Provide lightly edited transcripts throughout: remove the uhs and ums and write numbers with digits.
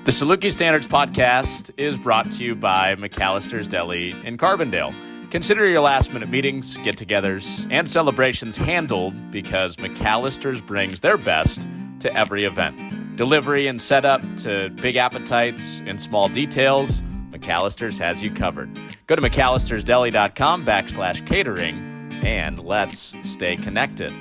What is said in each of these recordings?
The Saluki Standards podcast is brought to you by McAllister's Deli in Carbondale. Consider your last-minute meetings, get-togethers, and celebrations handled because McAllister's brings their best to every event. Delivery and setup to big appetites and small details, McAllister's has you covered. Go to mcallistersdeli.com/catering and let's stay connected.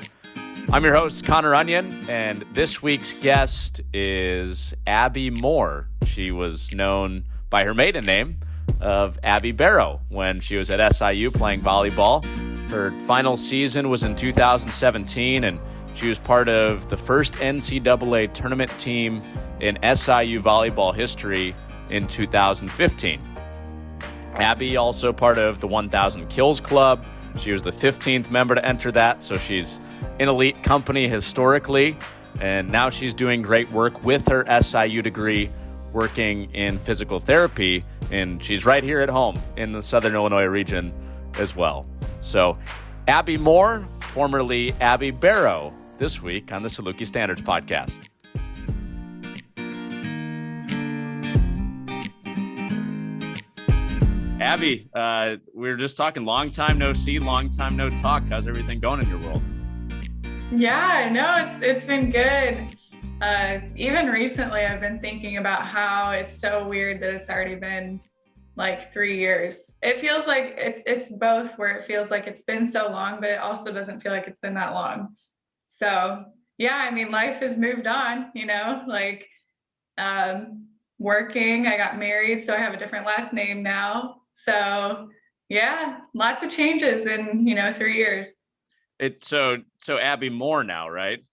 I'm your host, Connor Onion, and this week's guest is Abby Moore. She was known by her maiden name of Abby Barrow when she was at SIU playing volleyball. Her final season was in 2017, and she was part of the first NCAA Tournament team in SIU volleyball history in 2015. Abby also part of the 1,000 Kills Club. She was the 15th member to enter that, so she's in elite company historically, and now she's doing great work with her SIU degree, working in physical therapy, and she's right here at home in the Southern Illinois region as well. So Abby Moore, formerly Abby Barrow, this week on the Saluki Standards podcast. Abby, we were just talking long time no see, long time no talk. How's everything going in your world? Yeah, no, it's been good. Even recently, I've been thinking about how it's so weird that it's already been like 3 years. It feels like it's both, where it feels like it's been so long, but it also doesn't feel like it's been that long. So yeah, I mean, life has moved on, working, I got married, so I have a different last name now. So yeah, lots of changes in, 3 years. So Abby Moore now, right?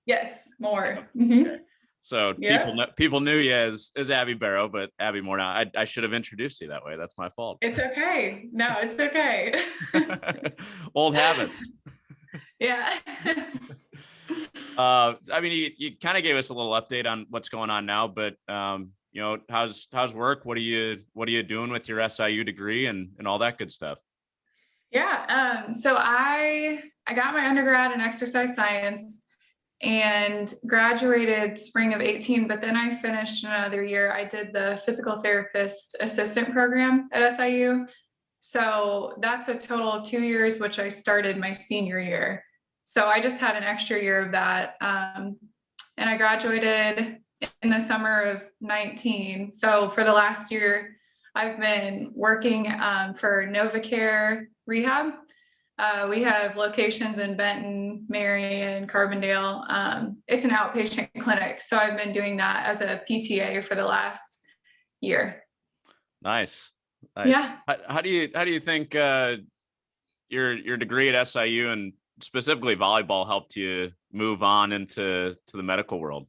Yes, more. Mm-hmm. Okay. So yeah. people knew you as Abby Barrow, but Abby Moore now. I should have introduced you that way. That's my fault. It's okay. No, it's okay. Old habits. Yeah. I mean, you kind of gave us a little update on what's going on now, but how's work? What are you doing with your SIU degree and all that good stuff? Yeah. So I got my undergrad in exercise science and graduated spring of 18, but then I finished another year. I did the physical therapist assistant program at SIU. So that's a total of 2 years, which I started my senior year. So I just had an extra year of that. And I graduated in the summer of 19. So for the last year, I've been working for NovaCare Rehab. We have locations in Benton, Marion, Carbondale. It's an outpatient clinic. So I've been doing that as a PTA for the last year. Nice. Yeah. How do you think your degree at SIU and specifically volleyball helped you move on into the medical world?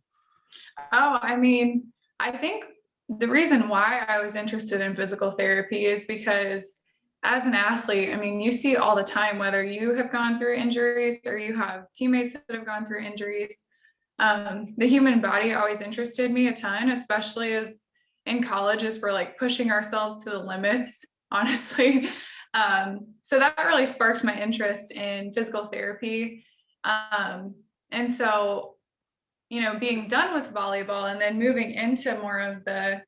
Oh, I mean, I think the reason why I was interested in physical therapy is because as an athlete, I mean, you see all the time, whether you have gone through injuries or you have teammates that have gone through injuries. The human body always interested me a ton, especially as in college, as we're like pushing ourselves to the limits, honestly. So that really sparked my interest in physical therapy. And so, being done with volleyball and then moving into more of the,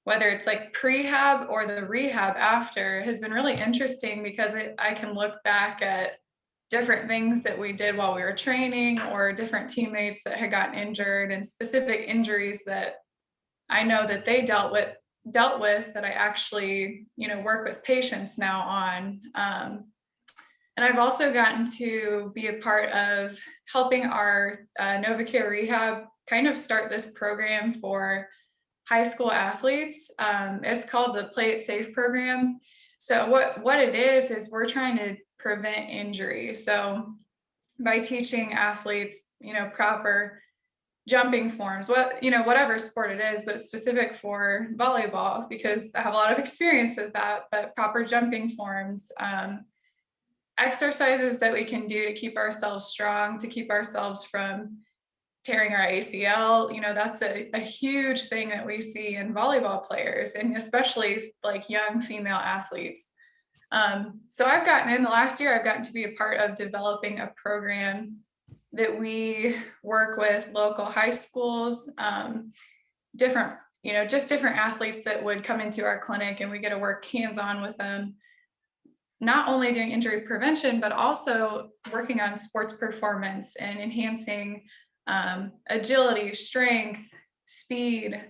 whether it's like prehab or the rehab after, has been really interesting because I can look back at different things that we did while we were training or different teammates that had gotten injured and specific injuries that I know that they dealt with that I actually, work with patients now on. And I've also gotten to be a part of helping our NovaCare Rehab kind of start this program for high school athletes. It's called the Play It Safe program. So what it is we're trying to prevent injury. So by teaching athletes, proper jumping forms, whatever sport it is, but specific for volleyball, because I have a lot of experience with that, but proper jumping forms, exercises that we can do to keep ourselves strong, to keep ourselves from tearing our ACL. That's a huge thing that we see in volleyball players, and especially like young female athletes. So I've gotten, in the last year, I've gotten to be a part of developing a program that we work with local high schools, different just different athletes that would come into our clinic, and we get to work hands-on with them, not only doing injury prevention, but also working on sports performance and enhancing agility, strength, speed,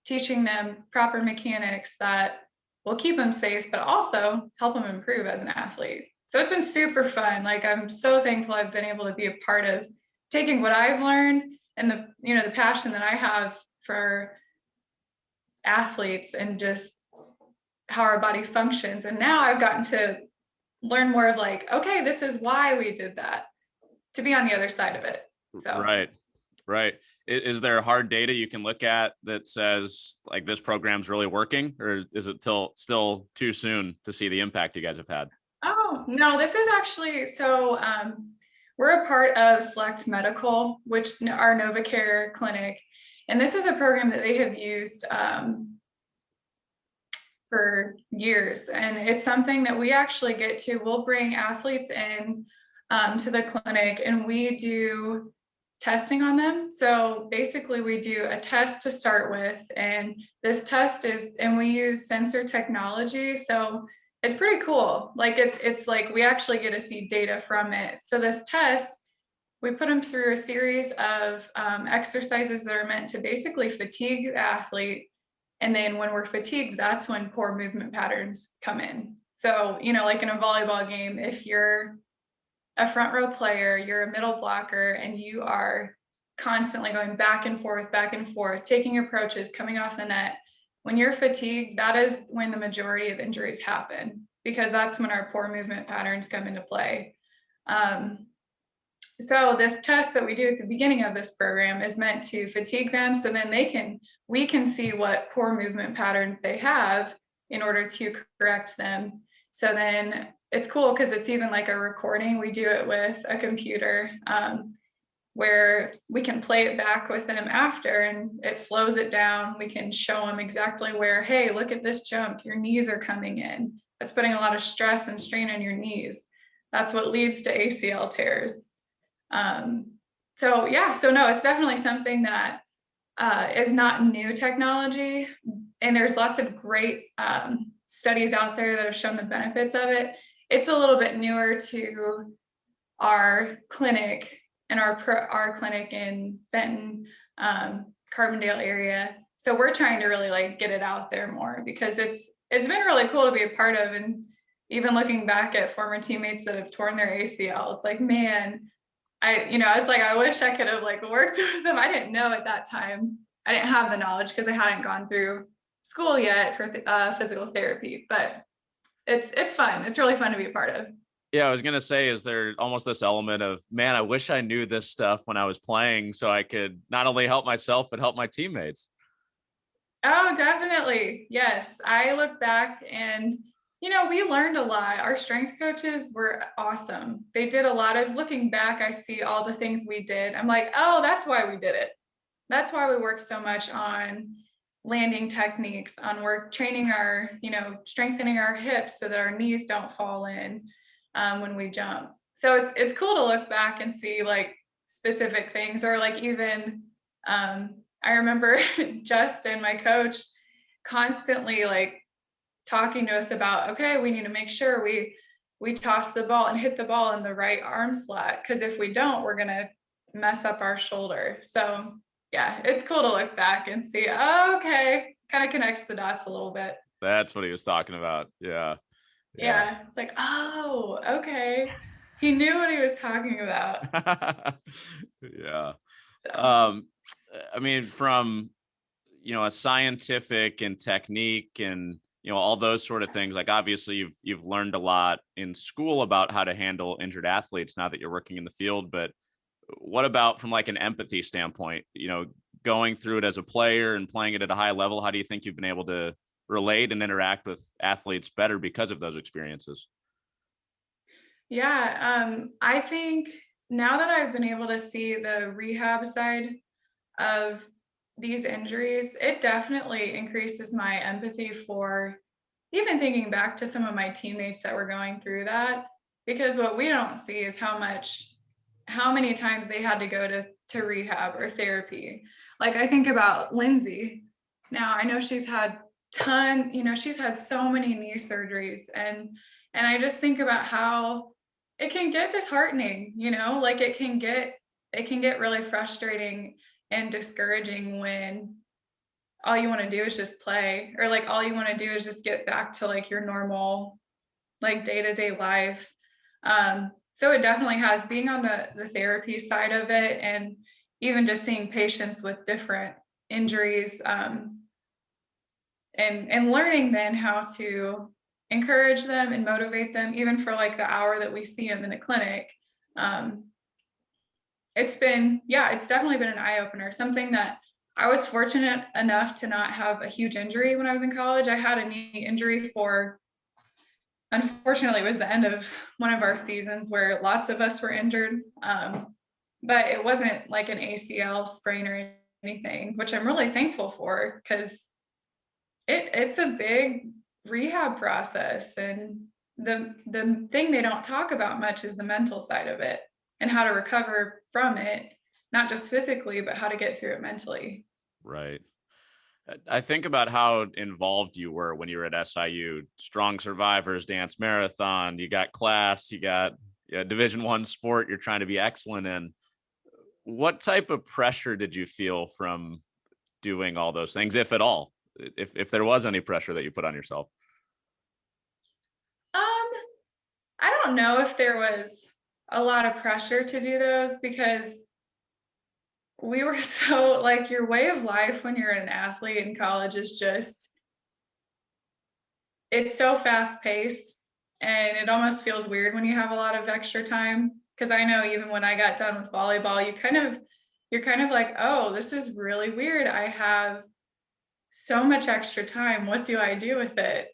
teaching them proper mechanics that will keep them safe, but also help them improve as an athlete. So it's been super fun. Like, I'm so thankful I've been able to be a part of taking what I've learned and the passion that I have for athletes and just how our body functions. And now I've gotten to learn more of like, okay, this is why we did that, to be on the other side of it. So Right. Is there hard data you can look at that says like this program's really working, or is it still too soon to see the impact you guys have had? Oh, no, this is actually, so we're a part of Select Medical, which our NovaCare clinic, and this is a program that they have used for years. And it's something that we actually get to, we'll bring athletes in to the clinic, and we do testing on them. So basically we do a test to start with, and this test and we use sensor technology. So it's pretty cool. Like it's like we actually get to see data from it. So this test, we put them through a series of exercises that are meant to basically fatigue the athlete. And then when we're fatigued, that's when poor movement patterns come in. So, like in a volleyball game, if you're a front row player, you're a middle blocker, and you are constantly going back and forth, taking approaches, coming off the net. When you're fatigued, that is when the majority of injuries happen, because that's when our poor movement patterns come into play. So this test that we do at the beginning of this program is meant to fatigue them, so then we can see what poor movement patterns they have in order to correct them. So then it's cool because it's even like a recording. We do it with a computer where we can play it back with them after, and it slows it down. We can show them exactly where, hey, look at this jump, your knees are coming in. That's putting a lot of stress and strain on your knees. That's what leads to ACL tears. So no, it's definitely something that is not new technology, and there's lots of great studies out there that have shown the benefits of it. It's a little bit newer to our clinic and our clinic in Benton, Carbondale area. So we're trying to really like get it out there more, because it's been really cool to be a part of. And even looking back at former teammates that have torn their ACL, it's like, man, it's like, I wish I could have like worked with them. I didn't know at that time. I didn't have the knowledge because I hadn't gone through school yet for physical therapy, but it's fun. It's really fun to be a part of. Yeah, I was going to say, is there almost this element of, man, I wish I knew this stuff when I was playing so I could not only help myself, but help my teammates? Oh, definitely. Yes. I look back and, we learned a lot. Our strength coaches were awesome. They did a lot of looking back. I see all the things we did. I'm like, oh, that's why we did it. That's why we worked so much on landing techniques, on training our, strengthening our hips so that our knees don't fall in when we jump. So it's cool to look back and see like specific things, or like even I remember Justin, my coach, constantly like talking to us about, okay, we need to make sure we toss the ball and hit the ball in the right arm slot, because if we don't, we're gonna mess up our shoulder. So yeah, it's cool to look back and see, oh, okay, kind of connects the dots a little bit. That's what he was talking about. Yeah. It's like, oh, okay, he knew what he was talking about. Yeah. So. I mean, from a scientific and technique and all those sort of things, like obviously you've learned a lot in school about how to handle injured athletes now that you're working in the field, but what about from like an empathy standpoint, going through it as a player and playing it at a high level? How do you think you've been able to relate and interact with athletes better because of those experiences? Yeah, I think now that I've been able to see the rehab side of these injuries, it definitely increases my empathy for even thinking back to some of my teammates that were going through that, because what we don't see is how many times they had to go to rehab or therapy. Like I think about Lindsay. now. I know she's had she's had so many knee surgeries, and I just think about how it can get disheartening, like it can get really frustrating and discouraging when all you want to do is just play, or like all you want to do is just get back to like your normal like day-to-day life. So it definitely has, being on the therapy side of it, and even just seeing patients with different injuries, and learning then how to encourage them and motivate them, even for like the hour that we see them in the clinic. um, it's definitely been an eye-opener, something that I was fortunate enough to not have a huge injury when I was in college. I had a knee injury for, unfortunately, it was the end of one of our seasons where lots of us were injured. But it wasn't like an ACL sprain or anything, which I'm really thankful for, because it's a big rehab process. And the thing they don't talk about much is the mental side of it, and how to recover from it, not just physically, but how to get through it mentally. Right. I think about how involved you were when you were at SIU. Strong Survivors, dance marathon. You got class. You got Division I sport. You're trying to be excellent in. What type of pressure did you feel from doing all those things, if at all? If there was any pressure that you put on yourself? Um, I don't know if there was a lot of pressure to do those, because we were so, like, your way of life when you're an athlete in college is just, it's so fast paced, and it almost feels weird when you have a lot of extra time. Because I know even when I got done with volleyball, you're kind of like, oh, this is really weird. I have so much extra time. What do I do with it?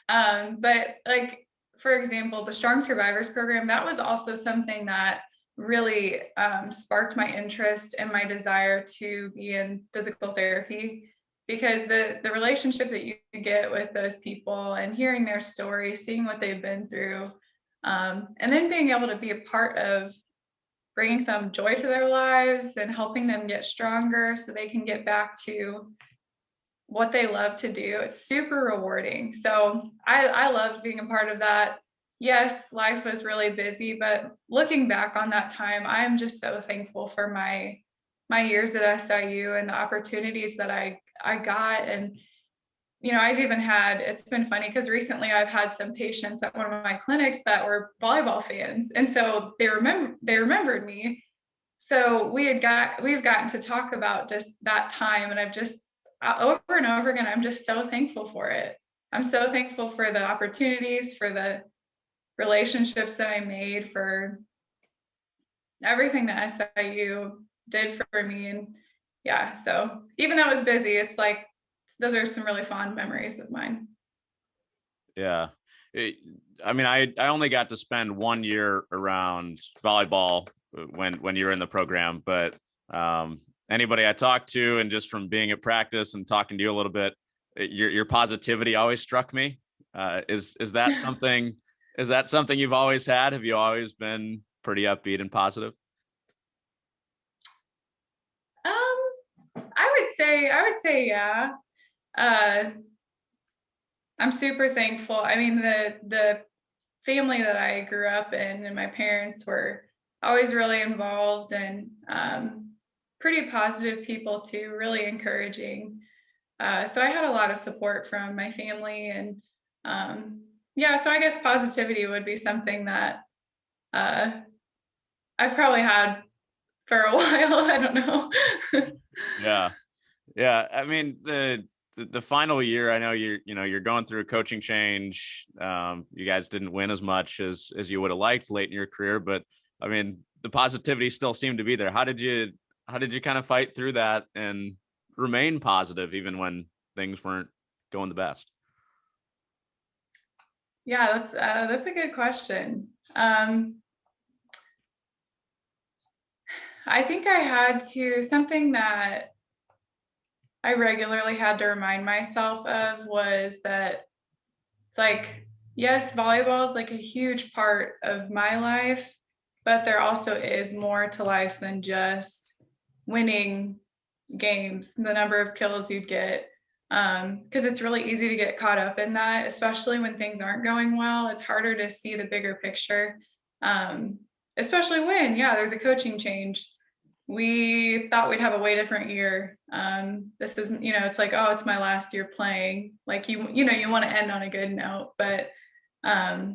But like, for example, the Strong Survivors program, that was also something that really sparked my interest and my desire to be in physical therapy, because the relationship that you get with those people and hearing their stories, seeing what they've been through, and then being able to be a part of bringing some joy to their lives and helping them get stronger so they can get back to what they love to do. It's super rewarding. So I loved being a part of that. Yes, life was really busy, but looking back on that time, I'm just so thankful for my years at SIU and the opportunities that I got. And I've even had, it's been funny because recently I've had some patients at one of my clinics that were volleyball fans, and so they remembered me. So we've gotten to talk about just that time, and I've just, over and over again, I'm just so thankful for it. I'm so thankful for the opportunities, for the relationships that I made, for everything that SIU did for me. And yeah, so even though it was busy, it's like, those are some really fond memories of mine. Yeah. It, I mean, I only got to spend 1 year around volleyball when you were in the program, but um, anybody I talked to, and just from being at practice and talking to you a little bit, your positivity always struck me. Is that something? Is that something you've always had? Have you always been pretty upbeat and positive? I would say yeah. Uh, I'm super thankful. I mean, the family that I grew up in and my parents were always really involved, and pretty positive people too, really encouraging. So I had a lot of support from my family, and yeah, so I guess positivity would be something that uh, I've probably had for a while. I don't know. Yeah. Yeah, I mean the final year, I know you're going through a coaching change. You guys didn't win as much as you would have liked late in your career, but I mean the positivity still seemed to be there. How did you kind of fight through that and remain positive even when things weren't going the best? Yeah, that's a good question. Um, I think I had to, something that I regularly had to remind myself of was that it's like, yes, volleyball is like a huge part of my life, but there also is more to life than just winning games, the number of kills you'd get. Because it's really easy to get caught up in that, especially when things aren't going well. It's harder to see the bigger picture, especially when, there's a coaching change. We thought we'd have a way different year. This is, it's like, oh, it's my last year playing. Like you want to end on a good note, but I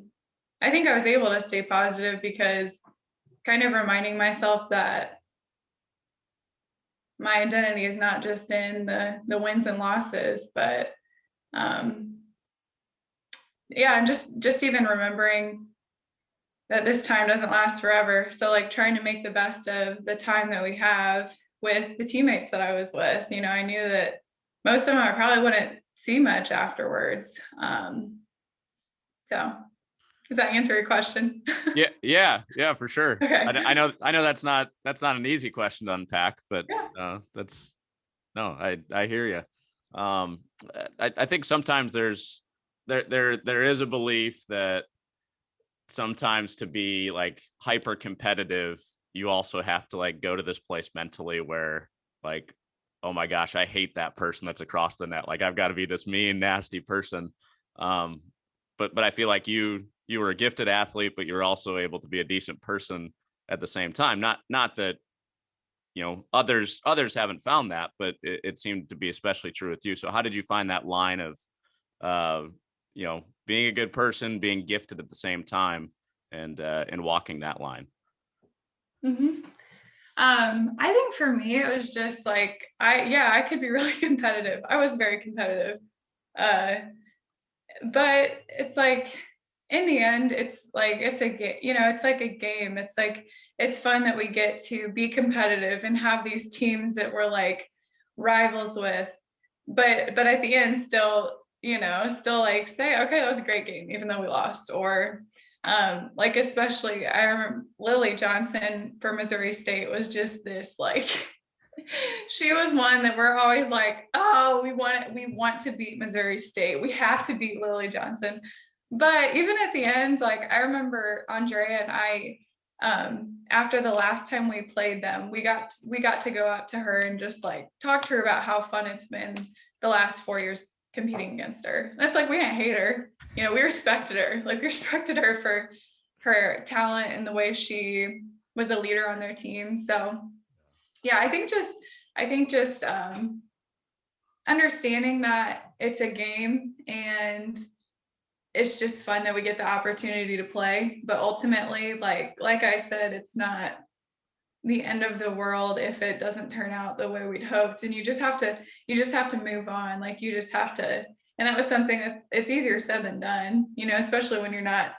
think I was able to stay positive because kind of reminding myself that my identity is not just in the wins and losses, but and just even remembering that this time doesn't last forever. So like trying to make the best of the time that we have with the teammates that I was with. I knew that most of them I probably wouldn't see much afterwards. So does that answer your question? Yeah, for sure. Okay. I know that's not an easy question to unpack, but I hear you. I think sometimes there is a belief that sometimes to be like hyper competitive, you also have to like go to this place mentally where like, oh my gosh, I hate that person that's across the net. Like I've got to be this mean, nasty person. But I feel like you were a gifted athlete, but you're also able to be a decent person at the same time. Not that, others haven't found that, but it seemed to be especially true with you. So how did you find that line of, being a good person, being gifted at the same time, and walking that line? Mm-hmm. I think for me, it was just like, I could be really competitive. I was very competitive. But it's like, in the end, it's like, it's a game, it's like a game. It's like, it's fun that we get to be competitive and have these teams that we're like rivals with. But at the end, still like say, okay, that was a great game, even though we lost. Or like, especially, I remember Lily Johnson for Missouri State was just this like, she was one that we're always like, oh, we want to beat Missouri State. We have to beat Lily Johnson. But even at the end, like I remember Andrea and I, after the last time we played them, we got to go up to her and just like talk to her about how fun it's been the last 4 years competing against her. And it's like, we didn't hate her. We respected her. Like we respected her for her talent and the way she was a leader on their team. So yeah, I think just understanding that it's a game and it's just fun that we get the opportunity to play. But ultimately, like I said, it's not the end of the world if it doesn't turn out the way we'd hoped. And you just have to move on. Like you just have to, and that was something it's easier said than done, especially when you're not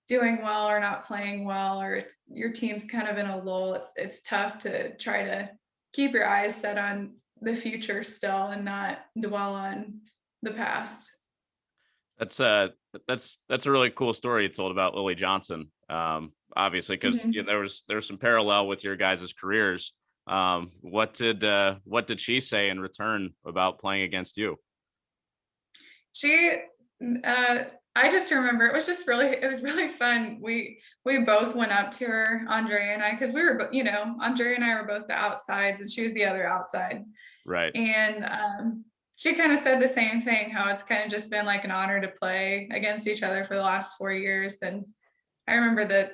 doing well or not playing well, or your team's kind of in a lull. It's tough to try to keep your eyes set on the future still and not dwell on the past. That's a really cool story you told about Lily Johnson. Obviously, because there was some parallel with your guys' careers. What did she say in return about playing against you? She I just remember it was really fun. We both went up to her, Andrea and I, because we were, Andrea and I were both the outsides and she was the other outside. Right. And she kind of said the same thing, how it's kind of just been like an honor to play against each other for the last 4 years. And I remember that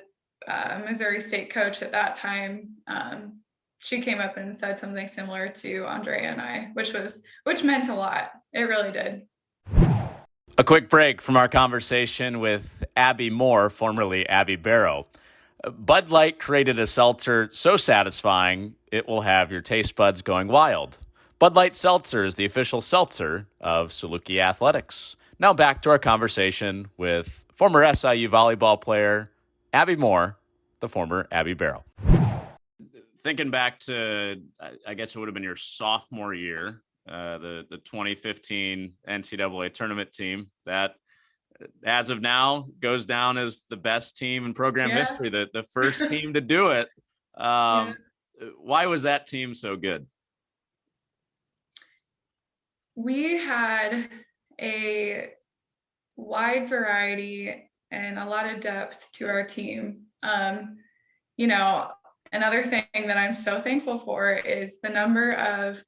Missouri State coach at that time, she came up and said something similar to Andrea and I, which meant a lot. It really did. A quick break from our conversation with Abby Moore, formerly Abby Barrow. Bud Light created a seltzer so satisfying, it will have your taste buds going wild. Bud Light Seltzer is the official seltzer of Saluki Athletics. Now back to our conversation with former SIU volleyball player Abby Moore, the former Abby Barrow. Thinking back to, I guess it would have been your sophomore year, the 2015 NCAA Tournament team that, as of now, goes down as the best team in program history, the first team to do it. Why was that team so good? We had a wide variety and a lot of depth to our team. Another thing that I'm so thankful for is the number of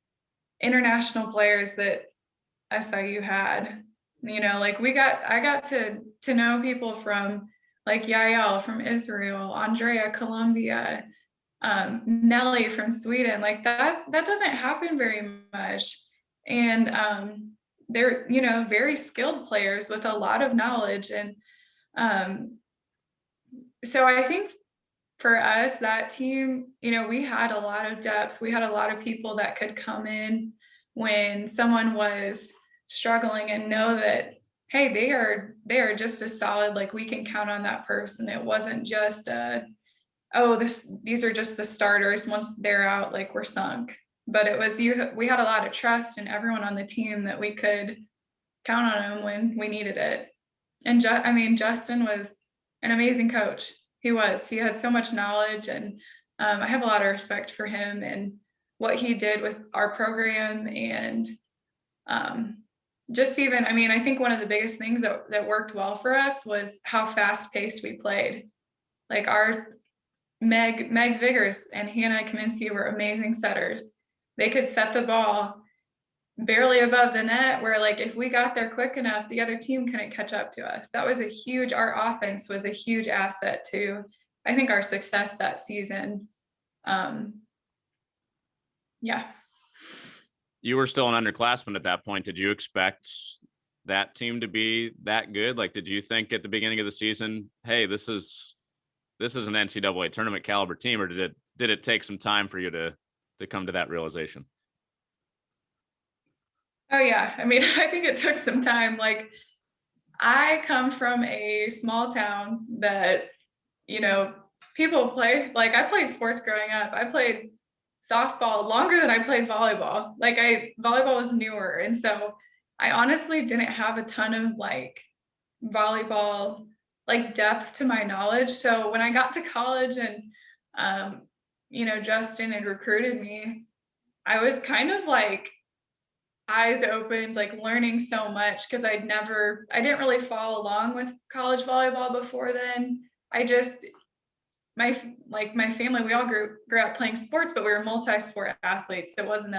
international players that SIU had. You know, like I got to know people from like Yael from Israel, Andrea Colombia, Nelly from Sweden. Like that doesn't happen very much. And they're, you know, very skilled players with a lot of knowledge. And so I think for us, that team, you know, we had a lot of depth. We had a lot of people that could come in when someone was struggling and know that, hey, they are just as solid. Like we can count on that person. It wasn't just these are just the starters. Once they're out, like we're sunk. But it was we had a lot of trust in everyone on the team that we could count on them when we needed it. And Justin was an amazing coach. He had so much knowledge, and I have a lot of respect for him and what he did with our program. And just even, I mean, I think one of the biggest things that worked well for us was how fast paced we played. Like our Meg Vigors and Hannah Kaminsky were amazing setters. They could set the ball barely above the net, where like if we got there quick enough, the other team couldn't catch up to us. That was our offense was a huge asset to, I think, our success that season. Yeah. You were still an underclassman at that point. Did you expect that team to be that good? Like, did you think at the beginning of the season, hey, this is an NCAA tournament caliber team, or did it take some time for you to come to that realization? Oh yeah. I mean, I think it took some time. Like I come from a small town that, you know, people play, like I played sports growing up. I played softball longer than I played volleyball. Like volleyball was newer. And so I honestly didn't have a ton of like volleyball, like depth to my knowledge. So when I got to college and, you know, Justin had recruited me, I was kind of like eyes opened, like learning so much because I didn't really follow along with college volleyball before then. My family, we all grew up playing sports, but we were multi-sport athletes. It wasn't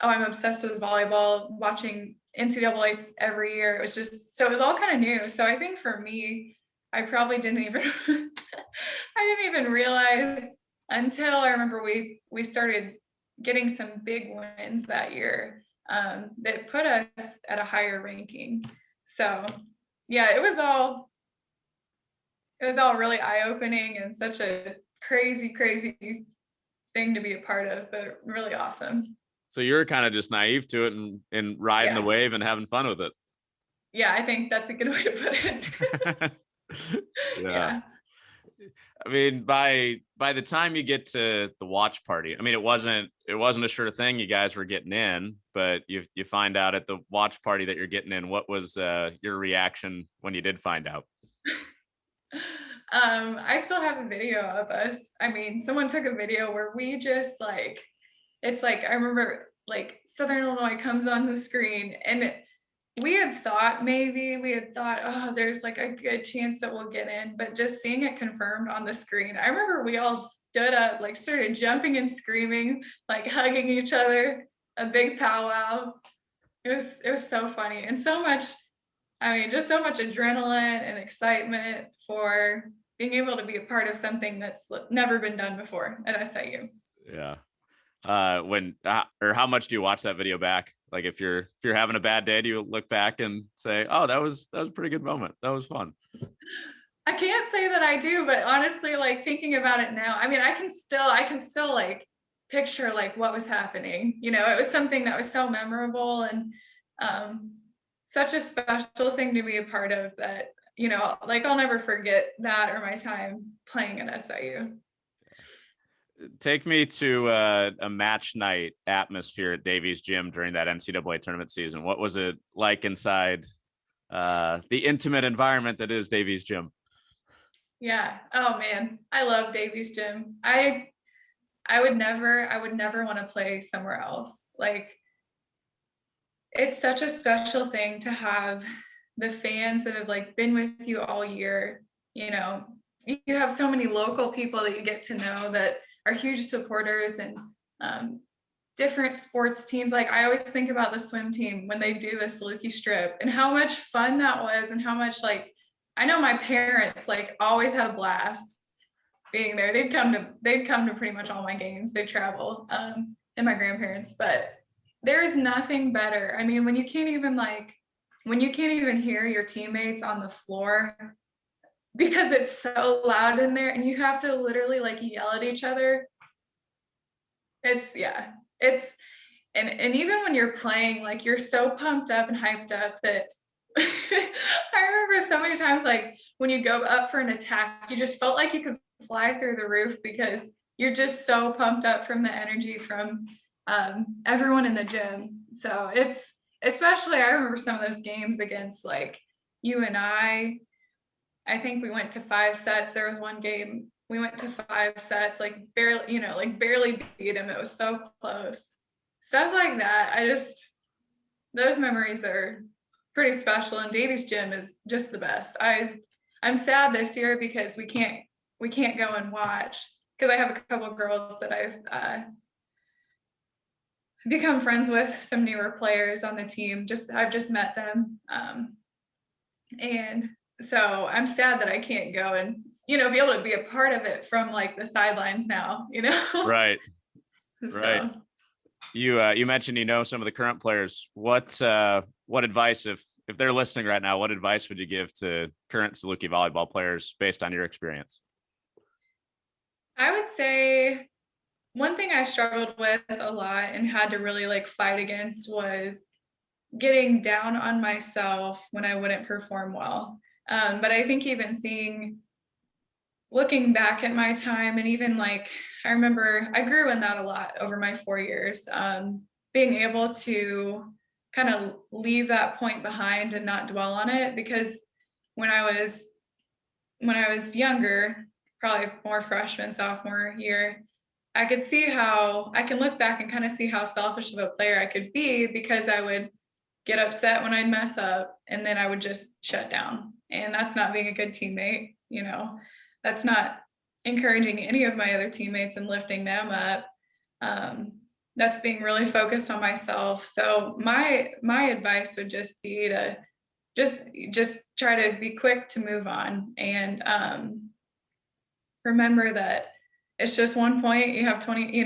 I'm obsessed with volleyball, watching NCAA every year. It was just, so it was all kind of new. So I think for me, I probably didn't even, I didn't even realize until I remember we started getting some big wins that year that put us at a higher ranking. So yeah, it was all really eye-opening and such a crazy thing to be a part of, but really awesome. So you're kind of just naive to it and riding the wave and having fun with it. Yeah, I think that's a good way to put it. Yeah. I mean, by the time you get to the watch party, I mean, it wasn't a sure thing you guys were getting in, but you find out at the watch party that you're getting in. What was your reaction when you did find out? I still have a video of us. I mean, someone took a video where we just like, it's like, I remember like Southern Illinois comes on the screen and we had thought, oh, there's like a good chance that we'll get in, but just seeing it confirmed on the screen, I remember we all stood up, like started jumping and screaming, like hugging each other, a big powwow. It was so funny and so much, I mean, just so much adrenaline and excitement for being able to be a part of something that's never been done before at SIU. Yeah. Or how much do you watch that video back? Like if you're having a bad day, do you look back and say, oh, that was a pretty good moment. That was fun. I can't say that I do, but honestly, like thinking about it now, I mean, I can still like picture like what was happening. You know, it was something that was so memorable and such a special thing to be a part of that, you know, like I'll never forget that or my time playing at SIU. Take me to a match night atmosphere at Davies Gym during that NCAA tournament season. What was it like inside the intimate environment that is Davies Gym? Yeah. Oh man, I love Davies Gym. I would never want to play somewhere else. Like it's such a special thing to have the fans that have like been with you all year. You know, you have so many local people that you get to know that are huge supporters, and different sports teams. Like I always think about the swim team when they do the Saluki strip and how much fun that was, and how much, like, I know my parents like always had a blast being there. They'd come to pretty much all my games. They'd travel, and my grandparents. But there is nothing better. I mean, when you can't even hear your teammates on the floor because it's so loud in there, and you have to literally like yell at each other. And even when you're playing, like you're so pumped up and hyped up that I remember so many times, like when you go up for an attack, you just felt like you could fly through the roof because you're just so pumped up from the energy from everyone in the gym. So it's, especially, I remember some of those games against like you and I think we went to 5 sets. There was one game we went to 5 sets, like barely beat him. It was so close. Stuff like that. Those memories are pretty special, and Davies Gym is just the best. I'm sad this year because we can't go and watch, because I have a couple girls that I've become friends with, some newer players on the team. I've just met them, and so I'm sad that I can't go and be able to be a part of it from like the sidelines now. Right. So. Right. You mentioned some of the current players. What advice, if they're listening right now, what advice would you give to current Saluki volleyball players based on your experience? I would say one thing I struggled with a lot and had to really like fight against was getting down on myself when I wouldn't perform well. But I think even looking back at my time, and even like, I remember I grew in that a lot over my 4 years, being able to kind of leave that point behind and not dwell on it. Because when I was younger, probably more freshman, sophomore year, I can look back and kind of see how selfish of a player I could be, because I would get upset when I'd mess up and then I would just shut down. And that's not being a good teammate, that's not encouraging any of my other teammates and lifting them up. That's being really focused on myself. So my advice would just be to just try to be quick to move on, and remember that it's just 1 point. You have 20,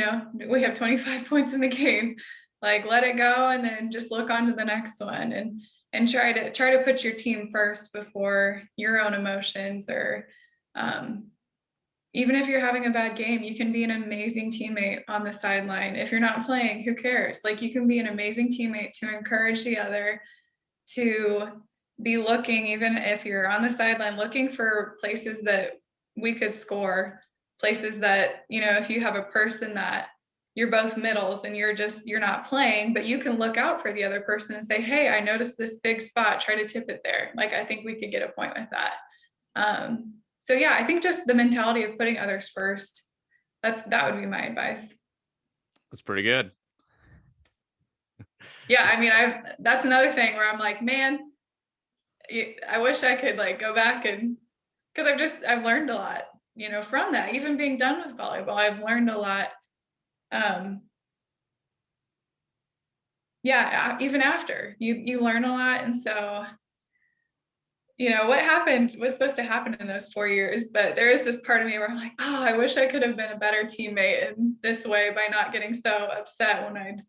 we have 25 points in the game. Like, let it go, and then just look on to the next one, and try to put your team first before your own emotions. Or even if you're having a bad game, you can be an amazing teammate on the sideline. If you're not playing, who cares? Like, you can be an amazing teammate to encourage the other, to be looking, even if you're on the sideline, looking for places that we could score, places that, if you have a person that you're both middles and you're not playing, but you can look out for the other person and say, hey, I noticed this big spot, try to tip it there. Like, I think we could get a point with that. So yeah, I think just the mentality of putting others first, that would be my advice. That's pretty good. Yeah, I mean, that's another thing where I'm like, man, I wish I could like go back, and because I've learned a lot, from that. Even being done with volleyball, I've learned a lot. Yeah, even after you learn a lot. And so, what happened was supposed to happen in those 4 years, but there is this part of me where I'm like, oh, I wish I could have been a better teammate in this way by not getting so upset when I'd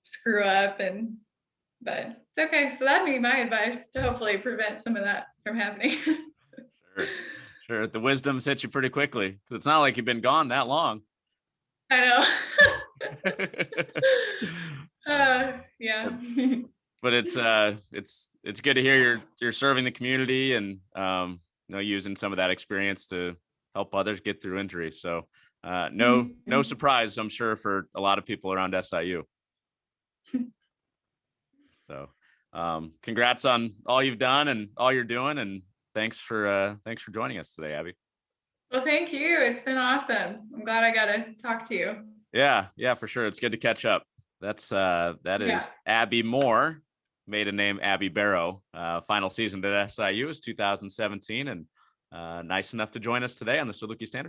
screw up. But it's okay. So that'd be my advice, to hopefully prevent some of that from happening. Sure. The wisdom hits you pretty quickly, because it's not like you've been gone that long. I know. Yeah. But it's good to hear you're serving the community, and using some of that experience to help others get through injuries. So no surprise, I'm sure, for a lot of people around SIU. So congrats on all you've done and all you're doing, and thanks for joining us today, Abby. Well, thank you. It's been awesome. I'm glad I got to talk to you. Yeah, for sure. It's good to catch up. That is Abby Moore, maiden name Abby Barrow. Final season at SIU is 2017, and nice enough to join us today on the Saluki Standard.